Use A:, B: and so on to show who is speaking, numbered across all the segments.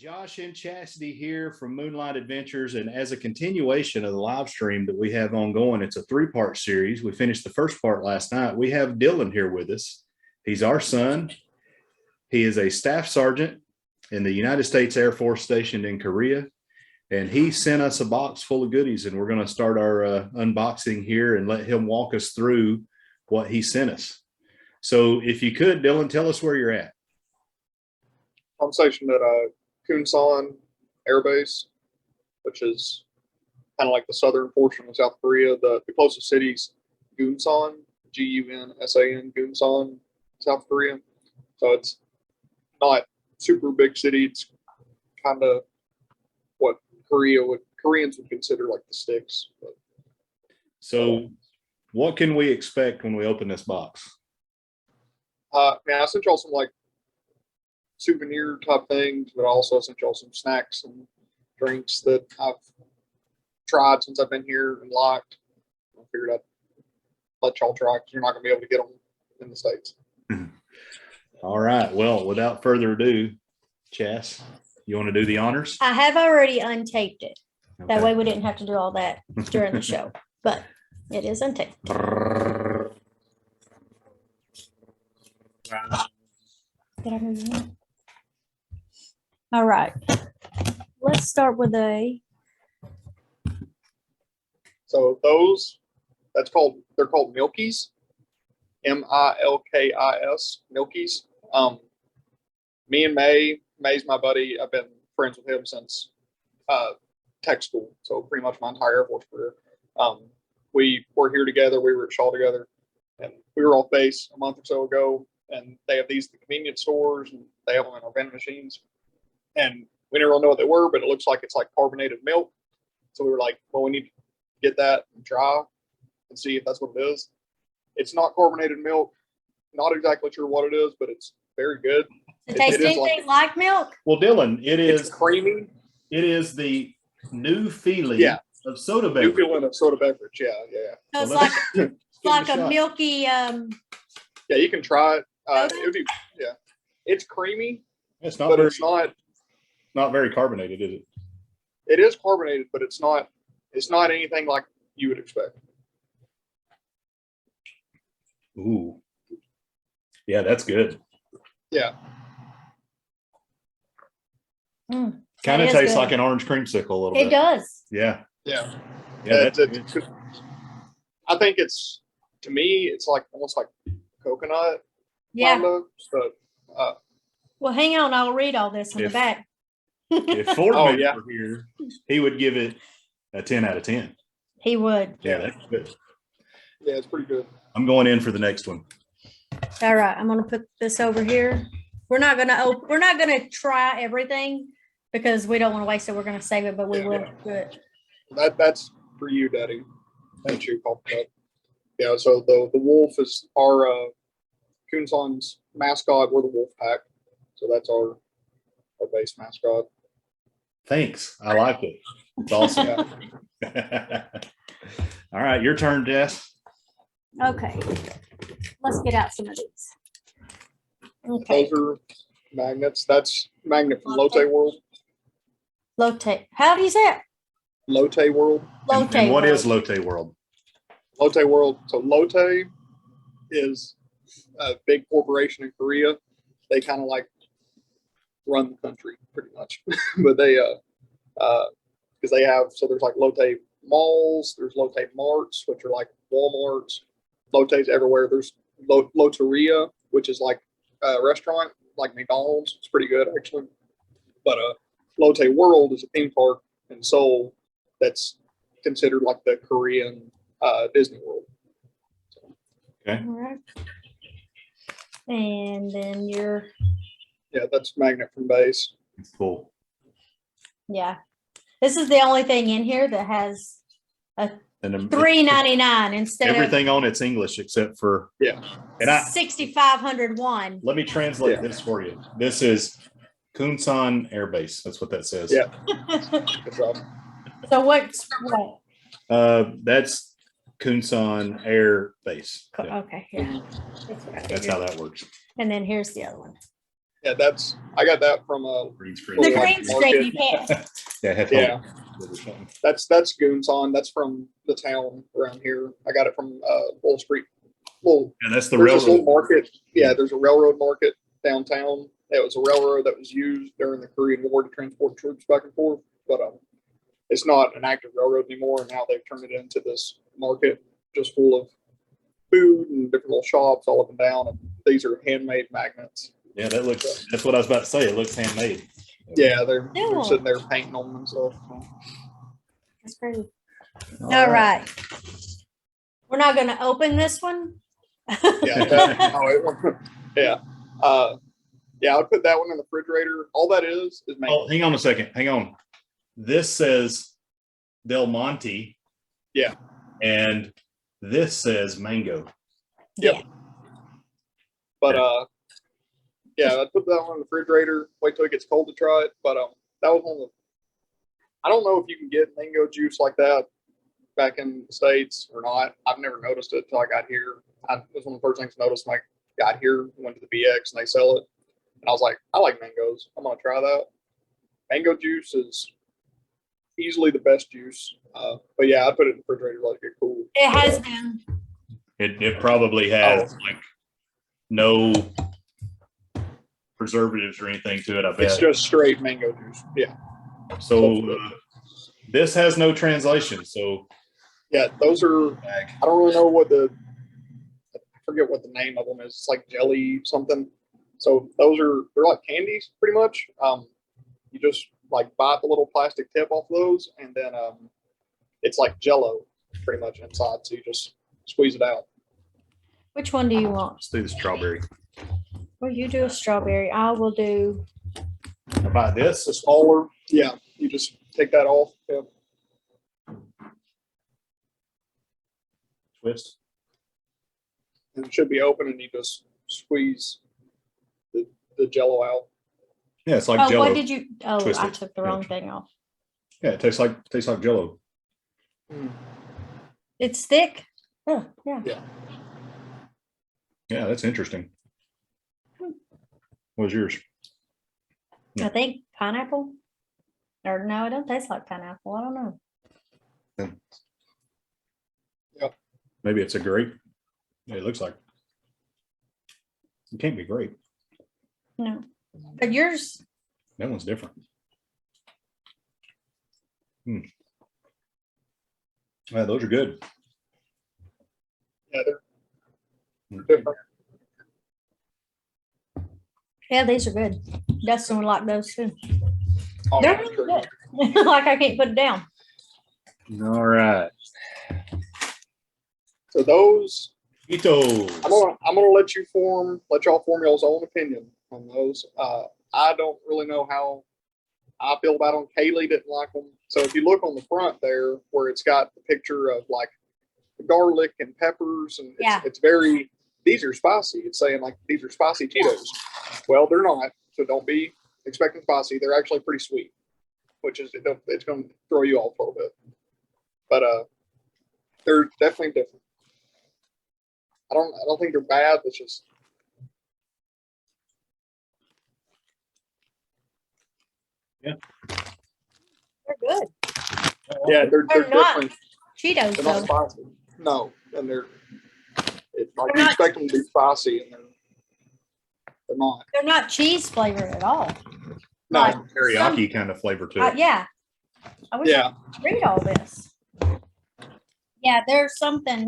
A: Josh and Chastity here from Moonlight Adventures, and as a continuation of the live stream that we have ongoing, it's a three-part series. We finished the first part last night. We have Dylan here with us. He's our son. He is a staff sergeant in the United States Air Force stationed in Korea, and he sent us a box full of goodies, and we're going to start our unboxing here and let him walk us through what he sent us. So if you could, Dylan, tell us where you're at.
B: I'm stationed at Kunsan Air Base, which is kind of like the southern portion of South Korea. The closest city's Gunsan, Gunsan, Gunsan, South Korea. So it's not super big city. It's kind of what Koreans would consider like the sticks. But,
A: so what can we expect when we open this box?
B: Man, I sent y'all some like souvenir type things, but I also sent y'all some snacks and drinks that I've tried since I've been here and liked. I figured I'd let y'all try because you're not going to be able to get them in the States.
A: All right. Well, without further ado, Chas, you want to do the honors?
C: I have already untaped it.
A: Okay.
C: That way we didn't have to do all that during the show, but it is untaped. Did I move it? All right. Let's start with
B: So they're called Milkies, Milkis, Milkies. Me and May's my buddy. I've been friends with him since tech school, so pretty much my entire Air Force career. We were here together. We were at Shaw together, and we were off base a month or so ago. And they have these at the convenience stores, and they have them in our vending machines. And we didn't really know what they were, but it looks like it's like carbonated milk. So we were like, well, we need to get that and try and see if that's what it is. It's not carbonated milk. Not exactly sure what it is, but it's very good.
C: it tastes anything like milk?
A: Well, Dylan,
B: It's creamy.
A: It is the new feeling of soda
B: New
A: beverage.
B: feeling of soda beverage. Yeah.
C: So it's
A: Well,
C: like
A: give it
C: like a
A: shot.
C: milky
B: Yeah, you can try it.
C: Soda?
B: It would be, yeah. It's creamy,
A: It's not
B: but
A: very,
B: it's not
A: very carbonated, is it?
B: it is carbonated, but it's not anything like you would expect.
A: Ooh. Yeah, that's good.
B: Yeah.
C: Mm,
A: Kind of
C: is
A: tastes
C: good.
A: like an orange creamsicle a little
C: It
A: bit.
C: does.
A: Yeah.
B: Yeah.
A: Yeah, that's
B: I think to me, it's like almost like coconut.
C: Yeah.
B: Kinda, but
C: Well, hang on. I'll read all this on the
A: If-
C: back.
A: if Ford
B: Oh,
A: were
B: yeah.
A: here, he would give it a 10 out of 10.
C: He would.
A: Yeah, that's good.
B: yeah, it's pretty good.
A: I'm going in for the next one.
C: All right. I'm going to put this over here. We're not going to try everything because we don't want to waste it. We're going to save it, but we will do it.
B: That's for you, Daddy. Thank you, Papa. Yeah, so the wolf is our Kunsan's mascot. We're the wolf pack, so that's our base mascot.
A: Thanks. I like it. It's awesome.
B: Yeah.
A: All right, your turn, Jess.
C: Okay. Let's get out some of these. Okay.
B: Those are magnets. That's magnet from Lotte World.
C: Lotte. How do you say it?
B: Lotte World.
C: Lotte.
A: And what
C: World.
A: is Lotte World?
B: Lotte World. So Lotte is a big corporation in Korea. They kind of like run the country pretty much, but they because they have, so there's like Lotte malls, there's Lotte marts, which are like Walmarts. Lotte's everywhere. There's Lotteria, which is like a restaurant like McDonald's. It's pretty good actually. But Lotte World is a theme park in Seoul that's considered like the Korean Disney World.
A: Okay.
C: All right. And then
B: Yeah, that's magnet from base.
A: Cool.
C: yeah. This is the only thing in here that has a
A: And
C: $3.99 instead
A: everything on it's English except for
B: Yeah.
A: and
C: of 6,501.
A: let me translate
B: Yeah.
A: this for you. This is Kunsan Air Base. That's what that says.
B: Yeah. Good job.
C: So what's what?
A: That's Kunsan Air Base. Yeah,
C: Okay, here.
A: that's how that works.
C: And then here's the other one.
B: Yeah, I got that from
A: Green
C: The
A: screen.
B: Like
C: green screen, you can't.
A: Yeah, it had
B: Yeah.
A: or something.
B: that's Gunsan. That's from the town around here. I got it from Wall Street. Well,
A: And that's the
B: there's this little
A: railroad.
B: market. Yeah, there's a railroad market downtown. It was a railroad that was used during the Korean War to transport troops back and forth, but it's not an active railroad anymore. And now they've turned it into this market just full of food and different little shops all up and down. And these are handmade magnets.
A: Yeah, that's what I was about to say. It looks handmade.
B: Yeah, they're
C: Cool.
B: sitting there painting them and stuff.
C: That's crazy. All right. We're not gonna open this one.
B: Yeah, yeah. Yeah, I would put that one in the refrigerator. All that is mango.
A: Oh, hang on a second. Hang on. This says Del Monte.
B: Yeah.
A: And this says mango.
B: Yep. But yeah, I'd put that one in the refrigerator, wait till it gets cold to try it. But that was one of the, I don't know if you can get mango juice like that back in the States or not. I've never noticed it until I got here. It was one of the first things I noticed when I got here, went to the BX and they sell it. And I was like, I like mangoes. I'm gonna try that. Mango juice is easily the best juice. But yeah, I'd put it in the refrigerator, let it get cool.
C: It has been.
A: It probably has like no preservatives or anything to it, I bet.
B: It's just straight mango juice. Yeah.
A: So this has no translation. So
B: yeah, those are, I don't really know what I forget what the name of them is. It's like jelly something. So they're like candies pretty much. You just like bite the little plastic tip off those and then it's like Jello pretty much inside. So you just squeeze it out.
C: Which one do you want?
A: let's do the strawberry.
C: Well, you do a strawberry. I will do.
A: How about this?
B: The smaller, yeah, you just take that off. Yeah.
A: Twist.
B: And it should be open and you just squeeze the Jello out.
A: Yeah, it's like
C: Oh,
A: Jello.
C: what did you? Oh,
A: Twist
C: I
A: it.
C: took the wrong thing off.
A: Yeah, it tastes like Jello.
C: It's thick. Oh, yeah.
A: Yeah, that's interesting. What was yours?
C: I think pineapple. Or no, it don't taste like pineapple. I don't know.
A: Maybe it's a grape. Yeah, it looks like. It can't be grape.
C: No. But yours,
A: That one's different. Yeah, those are good.
B: Yeah, they're different.
C: yeah, these are good. Dustin would like those too.
B: Oh,
C: They're
B: yeah,
C: really
B: sure.
C: good. Like I can't put it down.
A: All right.
B: So those,
A: Ito.
B: I'm gonna let y'all form y'all's own opinion on those. I don't really know how I feel about them. Kaylee didn't like them. So if you look on the front there, where it's got the picture of like garlic and peppers, and
C: Yeah.
B: it's very, these are spicy. It's saying like these are spicy Cheetos. Well, they're not. So don't be expecting spicy. They're actually pretty sweet, which is it's going to throw you off a little bit. But they're definitely different. I don't think they're bad. It's just
C: They're good.
B: yeah, they're
C: They're not
B: different.
C: Cheetos
B: They're not
C: though.
B: spicy. No, and it's like
C: They're
B: you
C: not-
B: expect them to be spicy, and they're not.
C: They're not cheese flavored at all.
B: No,
C: Like,
A: Teriyaki kind of flavor to it.
C: yeah. I wish
B: yeah,
C: I could read all this. Yeah, there's something.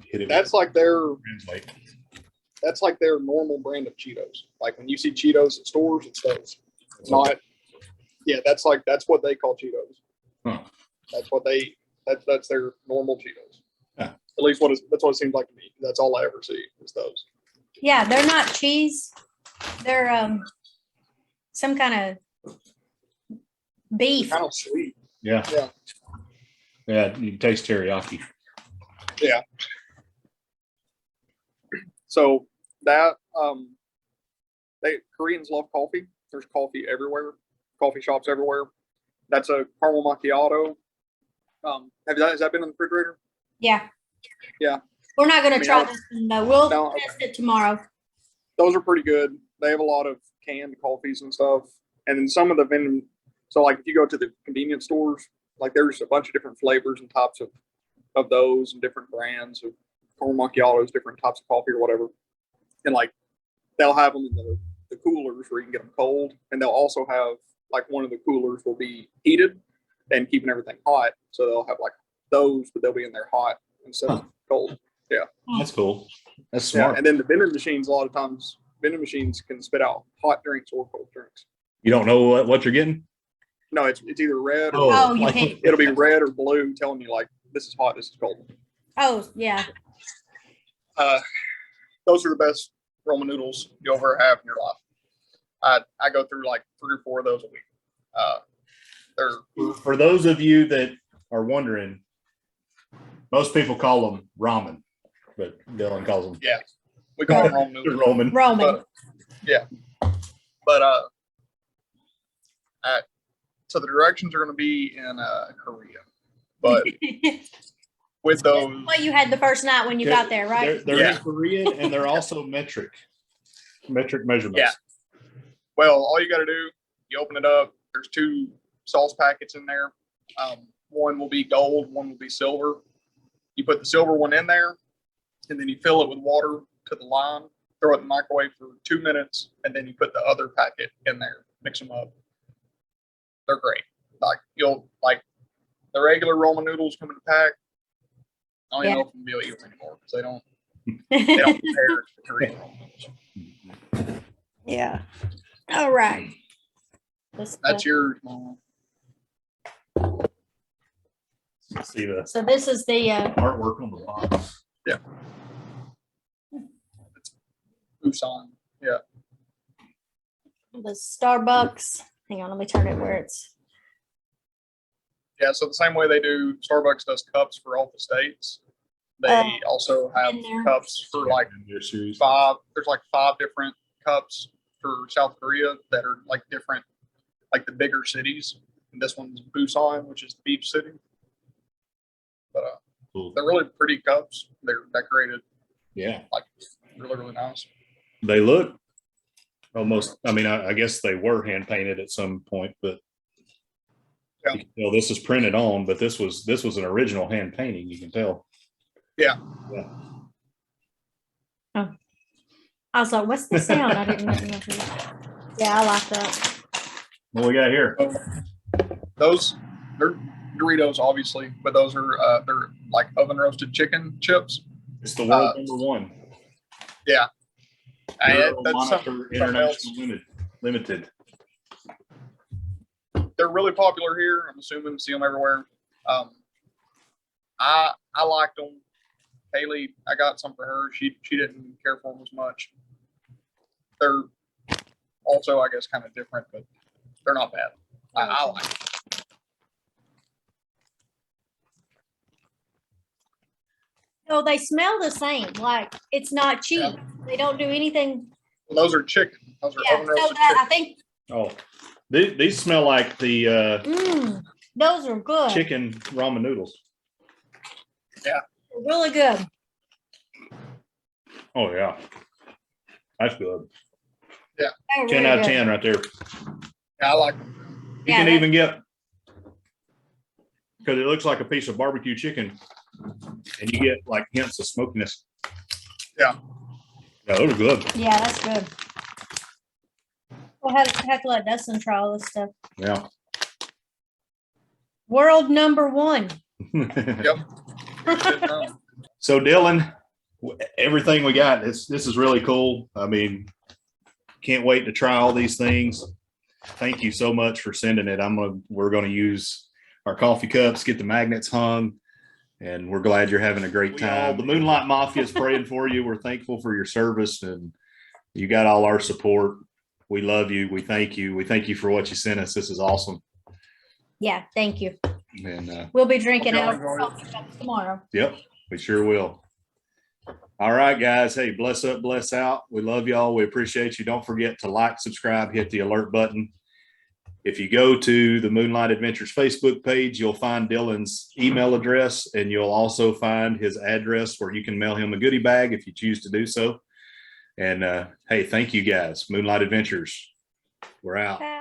A: Hit it
B: that's like their
A: translate.
B: normal brand of Cheetos. Like when you see Cheetos at stores, it's those. It's not. Yeah, that's what they call Cheetos.
A: Huh.
B: That's their normal Cheetos.
A: Yeah.
B: At least that's what it seems like to me. That's all I ever see is those.
C: Yeah, they're not cheese. They're some kind of beef.
B: Kind of sweet.
A: Yeah.
B: Yeah.
A: Yeah, you taste teriyaki.
B: Yeah. So that Koreans love coffee. There's coffee everywhere. Coffee shops everywhere. That's a caramel macchiato. Has that been in the refrigerator?
C: Yeah.
B: Yeah.
C: We're not gonna
B: I mean,
C: try this one though. We'll
B: no,
C: test it tomorrow.
B: Those are pretty good. They have a lot of canned coffees and stuff. And then some of the vending, so like if you go to the convenience stores, like there's a bunch of different flavors and types of those and different brands of corn macchiatos, different types of coffee or whatever. And like they'll have them in the coolers where you can get them cold. And they'll also have like one of the coolers will be heated and keeping everything hot. So they'll have like those, but they'll be in there hot instead of cold. Yeah.
A: That's cool. That's
B: Yeah.
A: smart.
B: And then the vending machines, a lot of times, vending machines can spit out hot drinks or cold drinks.
A: You don't know what you're getting?
B: No, it's either red or
C: Oh, you
A: like-
C: can't.
B: it'll be red or blue telling you like this is hot, this is cold.
C: Oh, yeah.
B: Those are the best ramen noodles you'll ever have in your life. I go through like 3 or 4 of those a week. They're
A: For those of you that are wondering, most people call them ramen, but Dylan calls them
B: we call them ramen noodles.
A: Roman.
C: Roman.
B: But so the directions are going to be in Korea, but with those,
C: What you had the first night when you got there, right?
A: They're
B: Yeah.
A: in Korean and they're also metric measurements.
B: Yeah. well, all you got to do, you open it up. There's 2 sauce packets in there. One will be gold, one will be silver. You put the silver one in there, and then you fill it with water to the line, throw it in the microwave for 2 minutes, and then you put the other packet in there, mix them up. They're great. Like you'll like the regular Roman noodles come in a pack. I don't even know if I'm gonna be able to eat them anymore because they don't compare to the Korean Roman noodles.
C: Yeah. All right.
B: That's yours, Mom.
A: See the
C: So this is the
A: artwork on the box.
B: Busan. Yeah.
C: the Starbucks. Hang on, let me turn it where it's.
B: Yeah, so the same way they do, Starbucks does cups for all the states. They also have
C: in there.
B: cups for like
A: Your series.
B: 5. There's like 5 different cups for South Korea that are like different, like the bigger cities. And this one's Busan, which is the beach city. But
A: Cool.
B: they're really pretty cups. They're decorated
A: Yeah,
B: like really, really nice.
A: they look almost. I mean, I guess they were hand painted at some point, but
B: Yeah.
A: you can tell this is printed on. But this was an original hand painting. You can tell.
B: Yeah.
C: I was like, what's the sound? I didn't know. Yeah, I like that.
A: What we got here?
B: Those, they're Doritos, obviously, but those are they're like oven roasted chicken chips.
A: It's the world #1.
B: And that's
A: Monitor
B: something else.
A: International Limited.
B: They're really popular here. I'm assuming see them everywhere. I liked them. Haley, I got some for her. She didn't care for them as much. They're also, I guess, kind of different, but they're not bad. I like them.
C: No, they smell the same. Like it's not cheap.
B: Yeah.
C: They don't do anything.
B: Those are chicken. Those are
C: Yeah,
B: oven
C: so
B: roasted
C: that, I
B: chicken.
C: think
A: Oh, these smell like the
C: those are good.
A: chicken ramen noodles.
C: They're really good.
A: Oh yeah, that's good.
C: They're
A: 10
C: really
A: out of
C: good.
A: 10 right there.
B: Yeah, I like them.
A: You
C: Yeah,
A: can
C: that-
A: even get, because it looks like a piece of barbecue chicken, and you get like hints of smokiness.
B: Yeah.
A: Yeah, those are good.
C: Yeah, that's good. We'll have to let Dustin try all this stuff.
A: Yeah.
C: World #1.
B: Yep. Good time.
A: So Dylan, everything we got, this is really cool. I mean, can't wait to try all these things. Thank you so much for sending it. We're gonna use our coffee cups, get the magnets hung, and we're glad you're having a great time. The Moonlight Mafia is praying for you. We're thankful for your service, and you got all our support. We love you. We thank you. We thank you for what you sent us. This is awesome.
C: Yeah, thank you.
A: And
C: We'll be drinking
B: Hope
C: out
B: y'all enjoy
C: coffee cups tomorrow.
A: yep, we sure will. All right, guys. Hey, bless up, bless out. We love y'all. We appreciate you. Don't forget to like, subscribe, hit the alert button. If you go to the Moonlight Adventures Facebook page, you'll find Dylan's email address, and you'll also find his address where you can mail him a goodie bag if you choose to do so. And hey, thank you guys. Moonlight Adventures. We're out.
C: Bye.